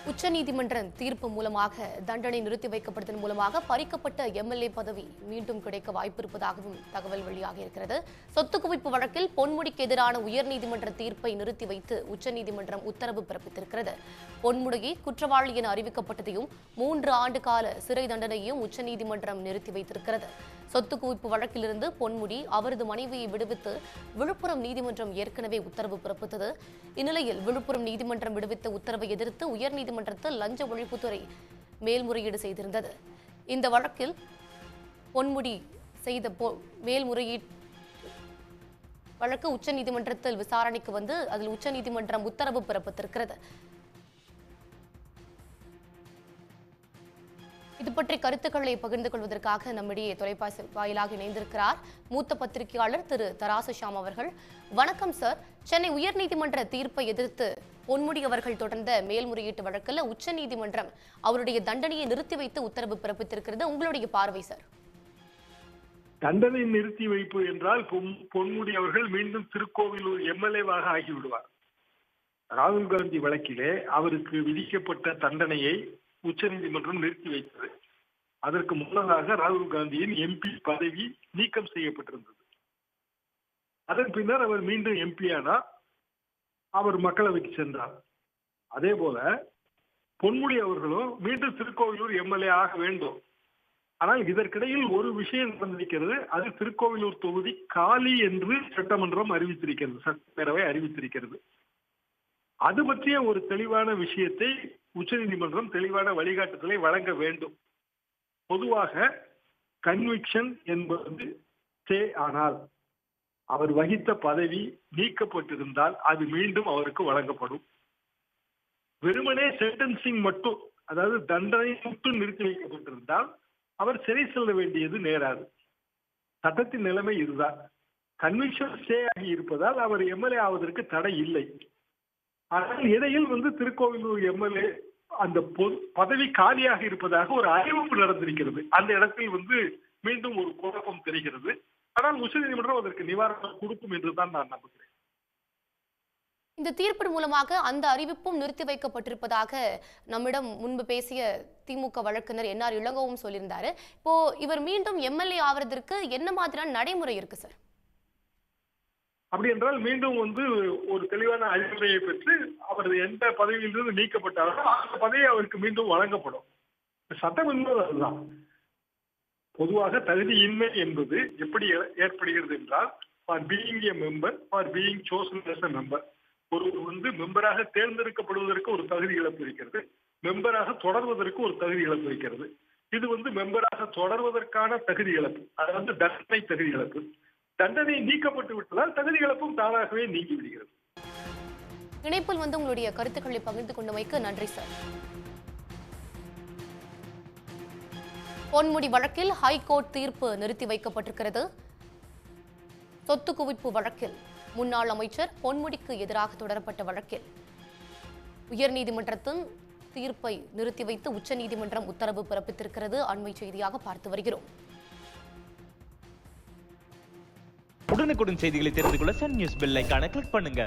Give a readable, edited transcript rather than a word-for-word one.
உச்சநீதிமன்ற தீர்ப்பு மூலமாக தண்டனை நிறுத்தி வைக்கப்பட்டதன் மூலமாக பறிக்கப்பட்ட எம்எல்ஏ பதவி மீண்டும் கிடைக்க வாய்ப்பிருப்பதாகவும் தகவல் வெளியாக இருக்கிறது. சொத்து குவிப்பு வழக்கில் பொன்முடிக்கு எதிரான உயர்நீதிமன்ற தீர்ப்பை நிறுத்தி வைத்து உச்சநீதிமன்றம் உத்தரவு பிறப்பித்திருக்கிறது. பொன்முடியை குற்றவாளி என அறிவிக்கப்பட்டதையும் 3 ஆண்டு கால சிறை தண்டனையையும் உச்சநீதிமன்றம் நிறுத்தி வைத்திருக்கிறது. சொத்து குவிப்பு வழக்கிலிருந்து பொன்முடி அவரது மனைவியை விடுவித்து விழுப்புரம் நீதிமன்றம் ஏற்கனவே உத்தரவு பிறப்பித்தது. இந்நிலையில் விழுப்புரம் நீதிமன்றம் விடுவித்த உத்தரவை எதிர்த்து உயர்நீதிமன்றத்தில் லஞ்ச ஒழிப்புத்துறை மேல்முறையீடு செய்திருந்தது. இந்த வழக்கில் பொன்முடி செய்த மேல்முறையீடு வழக்கு உச்சநீதிமன்றத்தில் விசாரணைக்கு வந்து அதில் உச்சநீதிமன்றம் உத்தரவு பிறப்பித்திருக்கிறது. இது பற்றி கருத்துக்களை பகிர்ந்து கொள்வதற்காக நம்மிடையே தொலைபேசி வாயிலாக இணைந்திருக்கிறார் மூத்த பத்திரிகையாளர் திரு தராசு ஷாம் அவர்கள். வணக்கம் சார். சென்னை உயர்நீதிமன்ற தீர்ப்பை எதிர்த்து பொன்முடி அவர்கள் தொடர்ந்த மேல்முறையீட்டு வழக்கில் உச்சநீதிமன்றம் அவருடைய தண்டனையை நிறுத்தி வைத்து உத்தரவு பிறப்பித்திருக்கிறது. உங்களுடைய பார்வை சார்? தண்டனை நிறுத்தி வைப்பு என்றால் பொன்முடி அவர்கள் மீண்டும் திருக்கோவிலூர் எம்எல்ஏவாக ஆகிவிடுவார். ராகுல் காந்தி வழக்கிலே அவருக்கு விதிக்கப்பட்ட தண்டனையை உச்சநீதிமன்றம் நிறுத்தி வைத்தது. அதற்கு முன்னதாக ராகுல் காந்தியின் எம்பி பதவி நீக்கம் செய்யப்பட்டிருந்தது. அதன் பின்னர் அவர் மீண்டும் எம்பி ஆனார். அவர் மக்களவைக்கு சென்றார். அதே போல பொன்முடி அவர்களும் மீண்டும் திருக்கோவிலூர் எம்எல்ஏ ஆக வேண்டும். ஆனால் இதற்கிடையில் ஒரு விஷயம் நடந்திருக்கிறது. அது திருக்கோவிலூர் தொகுதி காலி என்று சட்டமன்றம் அறிவித்திருக்கிறது, சட்டப்பேரவை அறிவித்திருக்கிறது. அது பற்றிய ஒரு தெளிவான விஷயத்தை உச்சநீதிமன்றம் தெளிவான வழிகாட்டுதலை வழங்க வேண்டும். பொதுவாக கன்விக்ஷன் என்பது ஸ்டே ஆனால் அவர் வகித்த பதவி நீக்கப்பட்டிருந்தால் அது மீண்டும் அவருக்கு வழங்கப்படும். வெறுமனே சென்டென்சிங் மட்டும், அதாவது தண்டனை மட்டும் நிறுத்தி வைக்கப்பட்டிருந்தால் அவர் சிறை செல்ல வேண்டியது நேராது. சட்டத்தின் நிலைமை இதுதான். கன்விக்ஷன் ஸ்டே ஆகி இருப்பதால் அவர் எம்எல்ஏ ஆவதற்கு தடை இல்லை. ஆனால் இடையில் திருக்கோவிலூர் எம்எல்ஏ அந்த பதவி காலியாக இருப்பதாக ஒரு அறிவிப்பு நடந்திருக்கிறது. அந்த இடத்தில் மீண்டும் ஒரு குழப்பம் தெரிகிறது. ஆனால் உச்சநீதிமன்றம் அதற்கு நிவாரணம் கொடுக்கும் என்றுதான் நான் நம்புகிறேன். இந்த தீர்ப்பின் மூலமாக அந்த அறிவிப்பும் நிறுத்தி வைக்கப்பட்டிருப்பதாக நம்மிடம் முன்பு பேசிய திமுக வழக்கறிஞர் என்ஆர் இளங்கோவும் சொல்லியிருந்தாரு. இப்போ இவர் மீண்டும் எம்எல்ஏ ஆவதற்கு என்ன மாதிரியான நடைமுறை இருக்கு சார்? அப்படி என்றால் மீண்டும் ஒரு தெளிவான அறிவுரையை பெற்று அவர் எந்த பதவியிலிருந்து நீக்கப்பட்டாரோ அந்த பதவி அவருக்கு மீண்டும் வழங்கப்படும். சட்டம் என்பது அதுதான். பொதுவாக தகுதியின்மை என்பது எப்படி ஏற்படுகிறது என்றால், for being a member, for being chosen as a member, ஒரு மெம்பராக தேர்ந்தெடுக்கப்படுவதற்கு ஒரு தகுதி இழப்பு இருக்கிறது, மெம்பராக தொடர்வதற்கு ஒரு தகுதி இழப்பு இருக்கிறது. இது மெம்பராக தொடர்வதற்கான தகுதி இழப்பு, அதாவது தண்டனை தகுதி இழப்பு. தண்டனை நீக்கப்பட்டு விட்டதால் தகுதி இழப்பும் தானாகவே நீங்கி விடுகிறது. இணைப்பில் உங்களுடைய கருத்துக்களை பகிர்ந்து கொண்டமைக்கு நன்றி சார். பொன்முடி வழக்கில் ஹைகோர்ட் தீர்ப்பு நிறுத்தி வைக்கப்பட்டிருக்கிறது. சொத்து குவிப்பு வழக்கில் முன்னாள் அமைச்சர் பொன்முடிக்கு எதிராக தொடரப்பட்ட வழக்கில் உயர்நீதிமன்றத்தின் தீர்ப்பை நிறுத்தி வைத்து உச்சநீதிமன்றம் உத்தரவு பிறப்பித்திருக்கிறது. அண்மை செய்தியாக பார்த்து வருகிறோம். உடனுக்குடன் செய்திகளை தெரிந்து கொள்ள சன் நியூஸ் பெல் ஐகானை கிளிக் பண்ணுங்க.